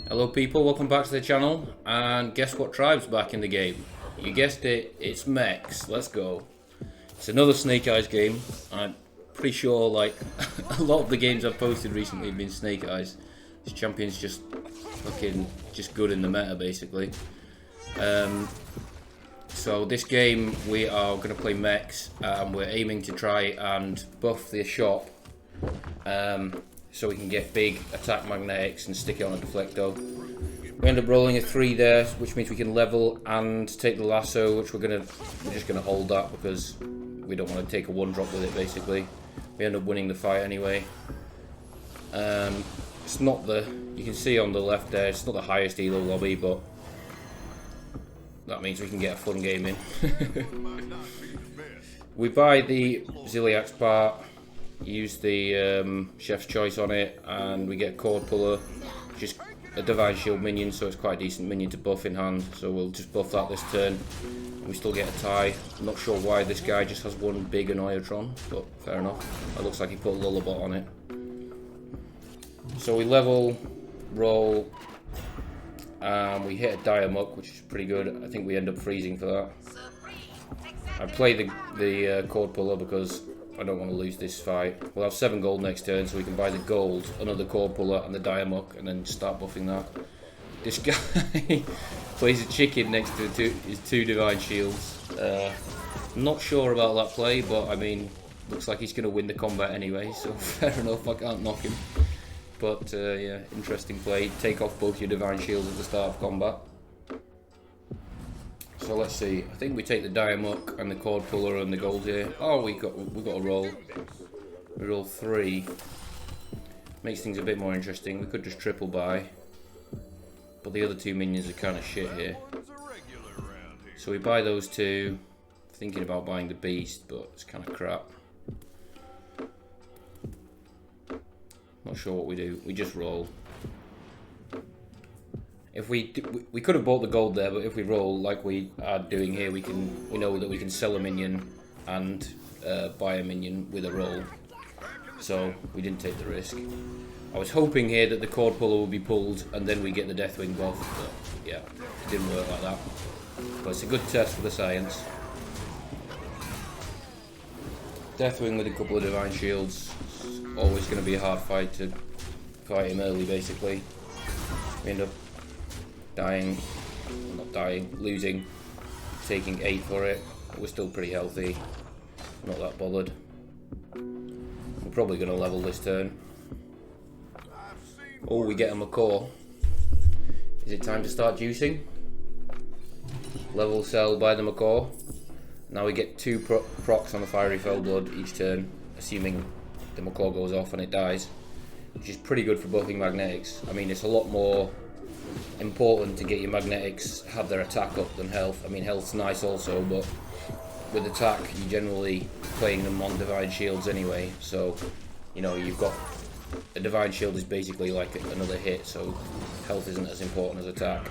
Hello people, welcome back to the channel, and guess what tribe's back in the game? You guessed it, it's Mechs. Let's go. It's another Snake Eyes game. I'm pretty sure like a lot of the games I've posted recently have been Snake Eyes. This champion's just fucking good in the meta basically. So this game we are going to play Mechs, and we're aiming to try and buff the shop so we can get big attack magnetics and stick it on a deflecto. We end up rolling a 3 there, which means we can level and take the lasso, which we're just gonna hold that because we don't want to take a 1-drop with it basically. We end up winning the fight anyway. It's not you can see on the left there, it's not the highest elo lobby, but that means we can get a fun game in. We buy the Ziliax part, use the Chef's Choice on it, and we get Cord Puller, just a Divine Shield minion, so it's quite a decent minion to buff in hand, so we'll just buff that this turn. We still get a tie. I'm not sure why this guy just has one big Annoyatron, but fair enough. It looks like he put a Lullabot on it. So we level, roll, and we hit a Diamuck, which is pretty good. I think we end up freezing for that. I play the Cord Puller because I don't want to lose this fight. We'll have 7 gold next turn, so we can buy the gold, another Cord Puller, and the Diamuck, and then start buffing that. This guy plays a chicken next to his 2 Divine Shields. Not sure about that play, but I mean, looks like he's going to win the combat anyway, so fair enough, I can't knock him. But yeah, interesting play. Take off both your Divine Shields at the start of combat. So let's see. I think we take the Diamuck and the Cord Puller and the gold here. Oh, we got a roll. We roll 3. Makes things a bit more interesting. We could just triple buy, but the other 2 minions are kind of shit here. So we buy those 2. Thinking about buying the Beast, but it's kind of crap. Not sure what we do. We just roll. If we could have bought the gold there, but if we roll like we are doing here, we know that we can sell a minion and buy a minion with a roll. So we didn't take the risk. I was hoping here that the Cord Puller would be pulled and then we get the Deathwing buff, but yeah, it didn't work like that. But it's a good test for the science. Deathwing with a couple of Divine Shields. It's always going to be a hard fight to fight him early, basically. We end up losing, taking 8 for it. We're still pretty healthy, not that bothered. We're probably going to level this turn. Oh, we get a Macaw. Is it time to start juicing? Level, sell, buy the Macaw. Now we get 2 procs on the Fiery Fellblood each turn, assuming the Macaw goes off and it dies, which is pretty good for buffing magnetics. I mean, it's a lot more important to get your magnetics have their attack up than health. I mean, health's nice also, but with attack you're generally playing them on Divine Shields anyway, so you know, you've got a Divine Shield is basically like another hit, so health isn't as important as attack.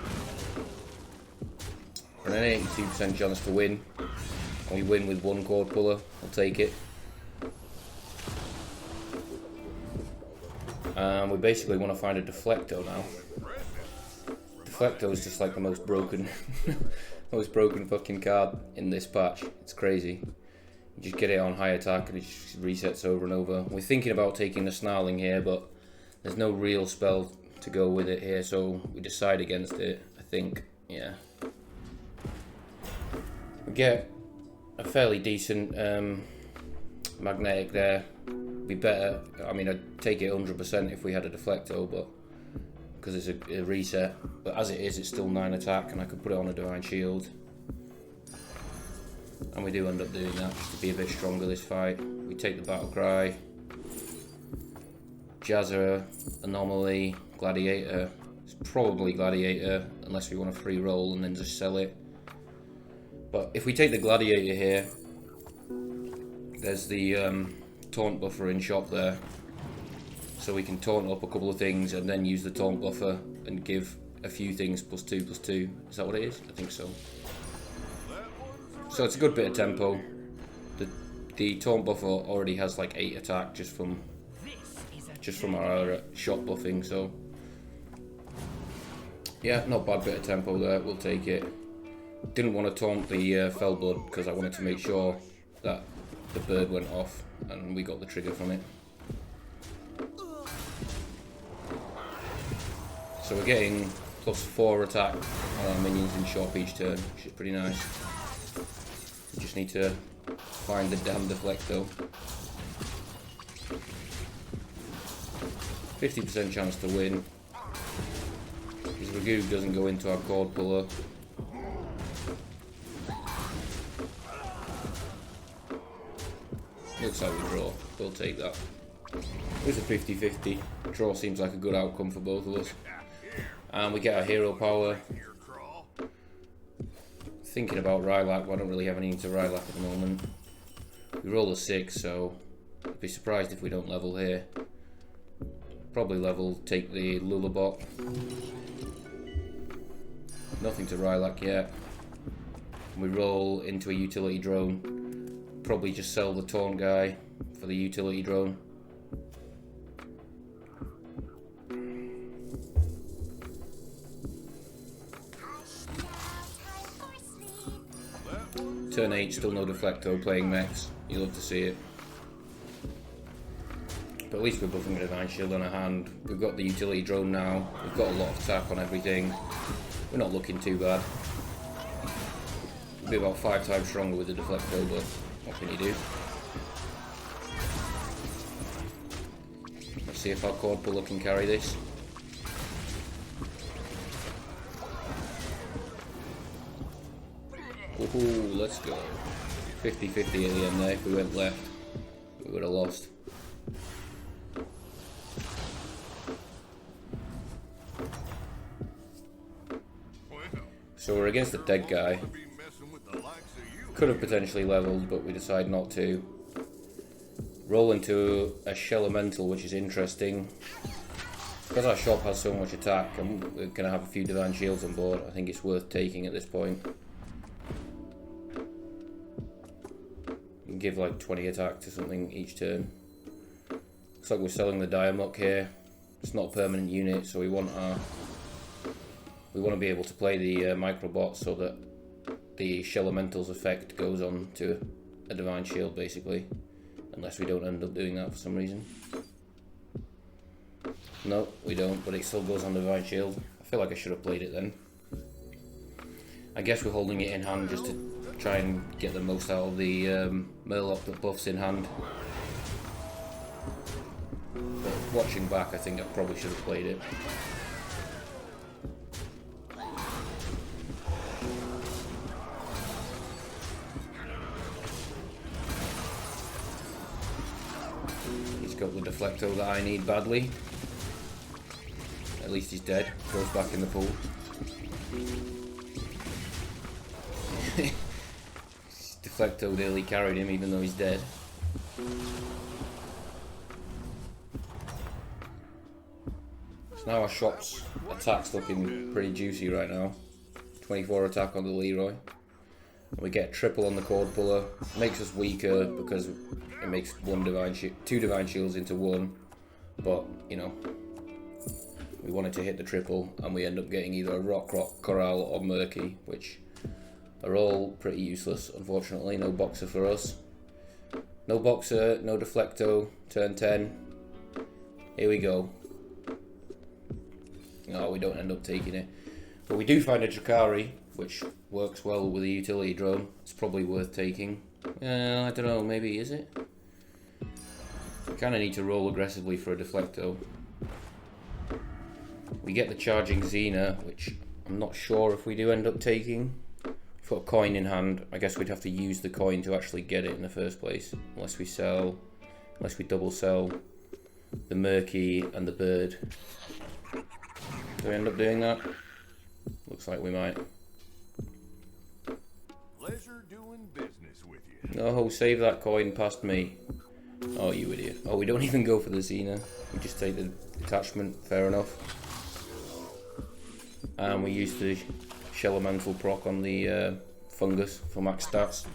And an 82% chance to win, and we win with 1 Cord Puller. I'll take it. We basically want to find a Deflecto now. Deflecto is just like the most broken fucking card in this patch. It's crazy. You just get it on high attack and it just resets over and over. We're thinking about taking the Snarling here, but there's no real spell to go with it here, so we decide against it, I think. Yeah. We get a fairly decent magnetic there. Be better. I mean, I'd take it 100% if we had a Deflecto, but because it's a reset. But as it is, it's still 9 attack, and I could put it on a Divine Shield. And we do end up doing that just to be a bit stronger this fight. We take the Battle Cry, Jazzer, Anomaly, Gladiator. It's probably Gladiator, unless we want a free roll and then just sell it. But if we take the Gladiator here, there's the taunt buffer in shop there, so we can taunt up a couple of things and then use the taunt buffer and give a few things +2/+2. Is that what it is? I think so. So it's a good bit of tempo. The taunt buffer already has like 8 attack just from our shot buffing, so Yeah, not bad bit of tempo there, we'll take it. Didn't want to taunt the Fellblood because I wanted to make sure that the bird went off and we got the trigger from it. So we're getting +4 attack on our minions in shop each turn, which is pretty nice. We just need to find the damn Deflecto. 50% chance to win. His Ragu doesn't go into our cord puller. Looks like we draw. We'll take that. It's a 50-50. Draw seems like a good outcome for both of us. And we get our hero power. Thinking about Rylak, but I don't really have anything to Rylak at the moment. We roll a 6, so I'd be surprised if we don't level here. Probably level, take the Lulabot. Nothing to Rylak yet. We roll into a utility drone. Probably just sell the taunt guy for the utility drone. Turn 8, still no Deflecto, playing Mechs. You love to see it. But at least we're buffing a Divine Shield on our hand. We've got the utility drone now. We've got a lot of attack on everything. We're not looking too bad. We'll be about 5 times stronger with the Deflecto, but what can you do? Let's see if our cord puller can carry this. Ooh, let's go. 50-50 at the end there. If we went left, we would have lost. So we're against the dead guy. Could have potentially leveled, but we decide not to. Roll into a Shell Elemental, which is interesting. Because our shop has so much attack and we're going to have a few Divine Shields on board, I think it's worth taking at this point. Give like 20 attack to something each turn. Looks like we're selling the Diamok here. It's not a permanent unit, so we want to be able to play the Microbot so that the Shell Elemental's effect goes on to a Divine Shield basically, unless we don't end up doing that for some reason. No, we don't, but it still goes on the Divine Shield. I feel like I should have played it then. I guess we're holding it in hand just to try and get the most out of the Murloc that buffs in hand. But watching back, I think I probably should have played it. He's got the Deflecto that I need badly. At least he's dead. Goes back in the pool. Deflecto nearly carried him even though he's dead. So now our shop's attack's looking pretty juicy right now. 24 attack on the Leroy. And we get triple on the cord puller. Makes us weaker because it makes two Divine Shields into one. But, you know, we wanted to hit the triple and we end up getting either a Rock Corral or Murky, which are all pretty useless, unfortunately. No Boxer for us. No Boxer, no Deflecto, turn 10. Here we go. No, we don't end up taking it. But we do find a Drakari, which works well with a utility drone. It's probably worth taking. I don't know, maybe is it? We kind of need to roll aggressively for a Deflecto. We get the charging Xena, which I'm not sure if we do end up taking. We've got a coin in hand. I guess we'd have to use the coin to actually get it in the first place. Unless we double sell the Murky and the Bird. Do we end up doing that? Looks like we might. Pleasure doing business with you. No, save that coin past me. Oh, you idiot. Oh, we don't even go for the Xena. We just take the attachment. Fair enough. And we use the Shell Elemental proc on the Fungus for max stats.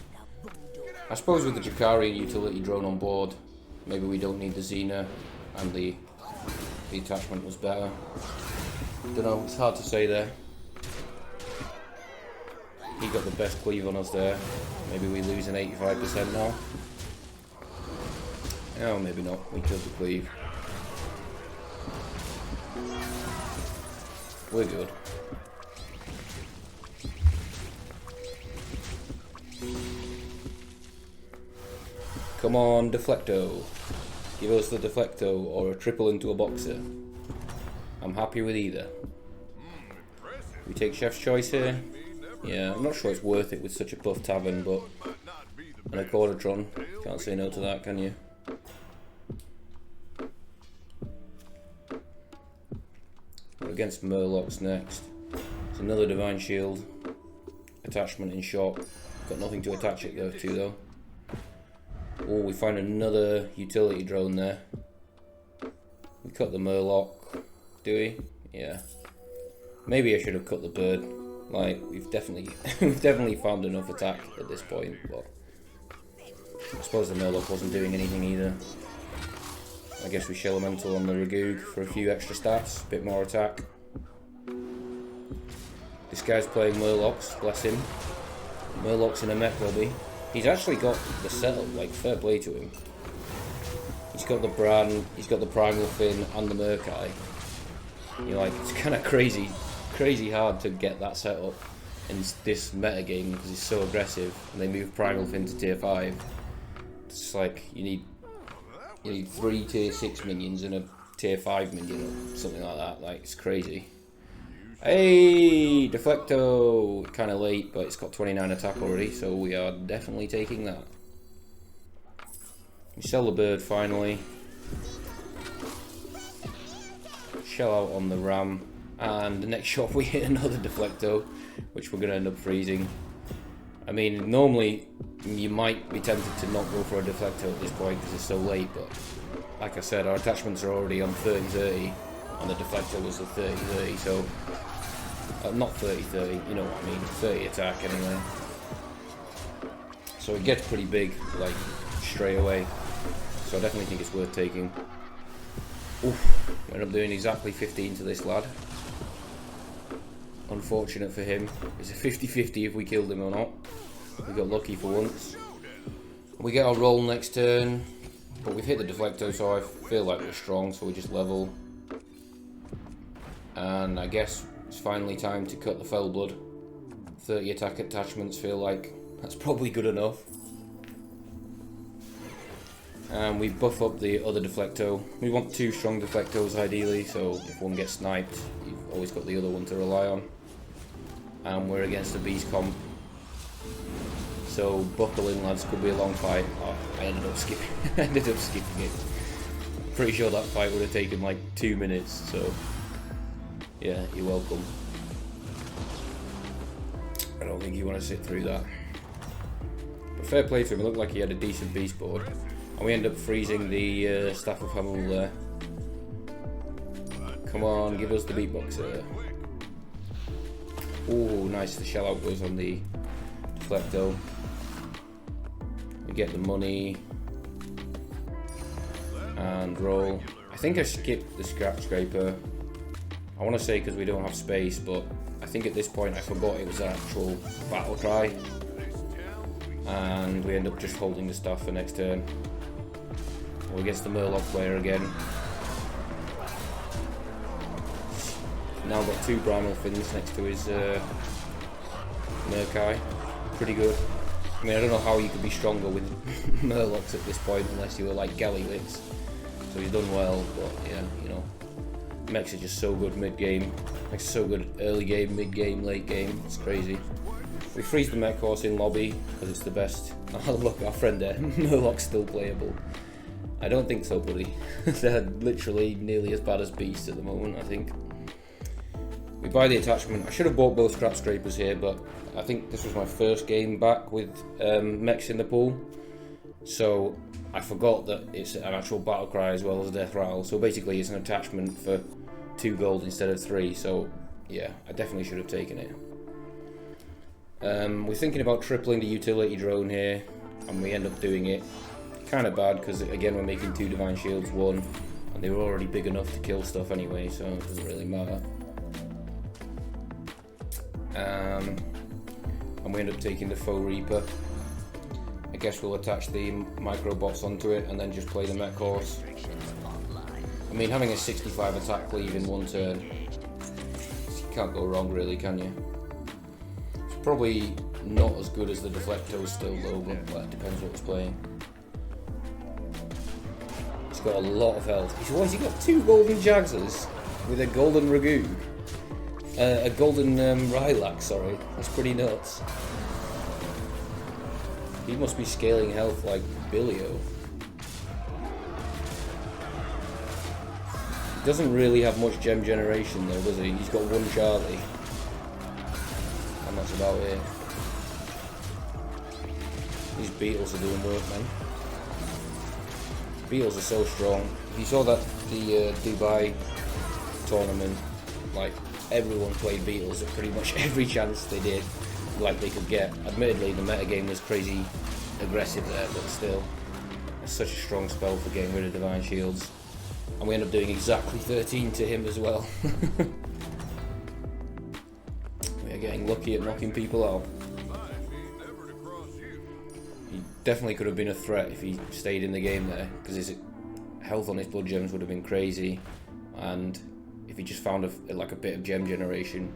I suppose with the Drakari and utility drone on board, maybe we don't need the Xena and the attachment was better. Don't know, it's hard to say there. He got the best cleave on us there. Maybe we lose an 85% now. Oh, maybe not. We killed the cleave. We're good. Come on, Deflecto. Give us the Deflecto or a triple into a boxer. I'm happy with either. We take Chef's Choice here. Yeah, I'm not sure it's worth it with such a buff tavern, but and a Quartertron. Can't say no to that, can you? We're against Murlocs next. It's another Divine Shield. Attachment in shop. Got nothing to attach it though to though. Oh, we find another utility drone there. We cut the Murloc. Do we? Yeah. Maybe I should have cut the bird. Like, we've definitely found enough attack at this point, but I suppose the Murloc wasn't doing anything either. I guess we Shell Elemental on the Ragoog for a few extra stats, a bit more attack. This guy's playing Murlocs, bless him. Murlocs in a mech lobby. He's actually got the setup, like, fair play to him. He's got the Bran, he's got the Primal Fin and the Murkai. You're like, it's kind of crazy hard to get that setup in this meta game because he's so aggressive and they move Primal Fin to tier 5. It's like, you need 3 tier 6 minions and a tier 5 minion or something like that. Like, it's crazy. Hey, Deflecto! Kind of late, but it's got 29 attack already, so we are definitely taking that. We sell the bird finally. Shell out on the ram, and the next shot we hit another Deflecto, which we're going to end up freezing. I mean, normally you might be tempted to not go for a Deflecto at this point because it's so late, but like I said, our attachments are already on 30-30, and the Deflecto was a 30-30, so not 30-30, you know what I mean, 30 attack anyway. So it gets pretty big, like, straight away, so I definitely think it's worth taking. Oof, we end up doing exactly 15 to this lad. Unfortunate for him. It's a 50-50 if we killed him or not. We got lucky for once. We get our roll next turn, but we've hit the Deflecto, so I feel like we're strong, so we just level. And I guess it's finally time to cut the Fellblood. 30 attack attachments feel like that's probably good enough. And we buff up the other Deflecto. We want 2 strong Deflectos ideally, so if one gets sniped, you've always got the other one to rely on. And we're against a beast comp. So buckle in, lads, could be a long fight. Oh, I ended up skipping it. Pretty sure that fight would have taken like 2 minutes, so yeah, you're welcome. I don't think you want to sit through that. But fair play to him, it looked like he had a decent beast board. And we end up freezing the Staff of Hamul there. Come on, give us the beatboxer. Oh, nice, the shell out goes on the Deflecto. We get the money. And roll. I think I skipped the Scrap Scraper. I want to say because we don't have space, but I think at this point I forgot it was an actual battle cry. And we end up just holding the stuff for next turn. We're against the Murloc player again. Now got 2 Primal Fins next to his Murkai. Pretty good. I mean, I don't know how you could be stronger with Murlocs at this point unless you were like Gallywits. So he's done well, but yeah, you know. Mechs are just so good mid-game. Mechs are so good early game, mid-game, late game. It's crazy. We freeze the Mech horse in lobby because it's the best. Oh look, our friend there. Murloc's still playable. I don't think so, buddy. They're literally nearly as bad as beasts at the moment, I think. We buy the attachment. I should have bought both Scrap Scrapers here, but I think this was my first game back with Mechs in the pool. So I forgot that it's an actual battle cry as well as a death rattle. So basically it's an attachment for 2 gold instead of 3. So yeah, I definitely should have taken it. We're thinking about tripling the utility drone here, and we end up doing it. Kind of bad because again we're making 2 Divine Shields, 1, and they were already big enough to kill stuff anyway, so it doesn't really matter. and we end up taking the faux Reaper. I guess we'll attach the micro bots onto it and then just play the mech horse. I mean, having a 65 attack cleave in one turn, you can't go wrong really, can you? It's probably not as good as the Deflectos still though, but well, it depends what it's playing. It's got a lot of health. He's got 2 golden Jagsers with a golden Ragu. A golden Rylax, sorry. That's pretty nuts. He must be scaling health like Billio. He doesn't really have much gem generation though, does he? He's got 1 Charlie. And that's about it. These beetles are doing work, man. Beetles are so strong. You saw that the Dubai tournament, like everyone played beetles at pretty much every chance they did, like they could get. Admittedly, the metagame was crazy aggressive there, but still, it's such a strong spell for getting rid of Divine Shields. And we end up doing exactly 13 to him as well. We are getting lucky at knocking people out. He definitely could have been a threat if he stayed in the game there, because his health on his blood gems would have been crazy, and if he just found like a bit of gem generation,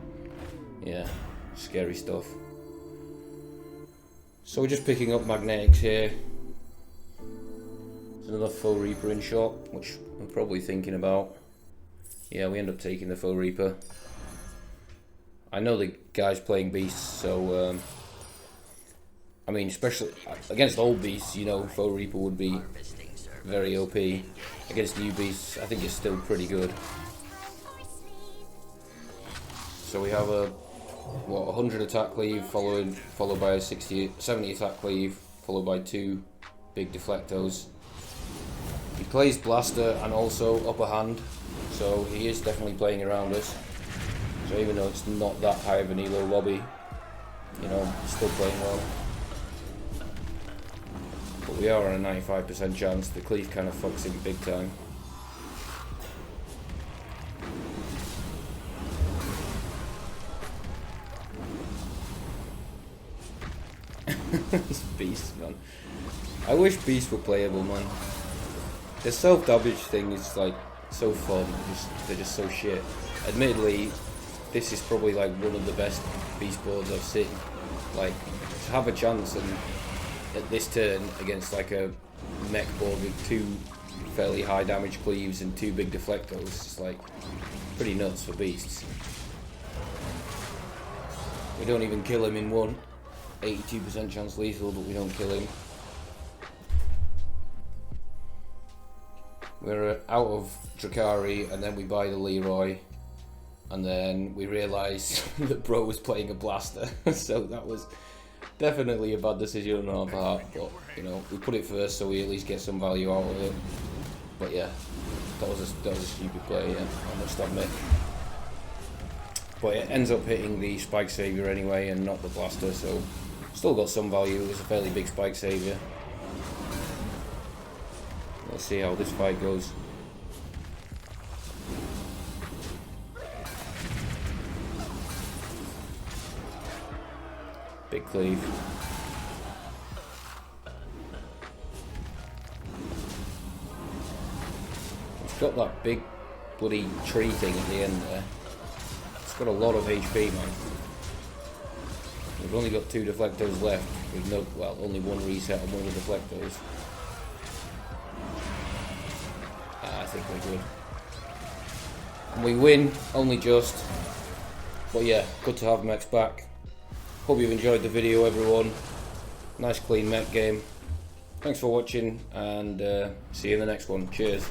yeah, scary stuff. So we're just picking up magnetics here. There's another faux Reaper in shot, which I'm probably thinking about. Yeah, we end up taking the faux Reaper. I know the guy's playing beasts, so I mean, especially against old beasts, you know, faux Reaper would be very OP. Against new beasts, I think it's still pretty good. So we have a 100 attack cleave followed by a 70 attack cleave, followed by 2 big Deflectos. He plays Blaster and also Upper Hand, so he is definitely playing around us. So even though it's not that high of an elo lobby, you know, he's still playing well. But we are on a 95% chance. The cleave kind of fucks him big time. This beast, man. I wish beasts were playable, man. The self-damage thing is like so fun. They're just so shit. Admittedly, this is probably like one of the best beast boards I've seen. Like, to have a chance and at this turn against like a mech board with 2 fairly high damage cleaves and 2 big Deflectos, it's like pretty nuts for beasts. We don't even kill him in one. 82% chance lethal, but we don't kill him. We're out of Drakari, and then we buy the Leroy, and then we realise that bro was playing a Blaster, so that was definitely a bad decision on our part, but you know, we put it first so we at least get some value out of it. But yeah, that was a stupid play, yeah, I must admit. But it ends up hitting the Spike Savior anyway and not the Blaster, so still got some value. It was a fairly big Spike Savior. Let's see how this fight goes. Big cleave. It's got that big bloody tree thing at the end there. It's got a lot of HP, man. We've only got 2 Deflectos left. With no, well, only 1 reset on 1 of the Deflectos. I think we're good. And we win, only just. But yeah, good to have Mechs back. Hope you've enjoyed the video, everyone. Nice clean mech game. Thanks for watching, and see you in the next one. Cheers.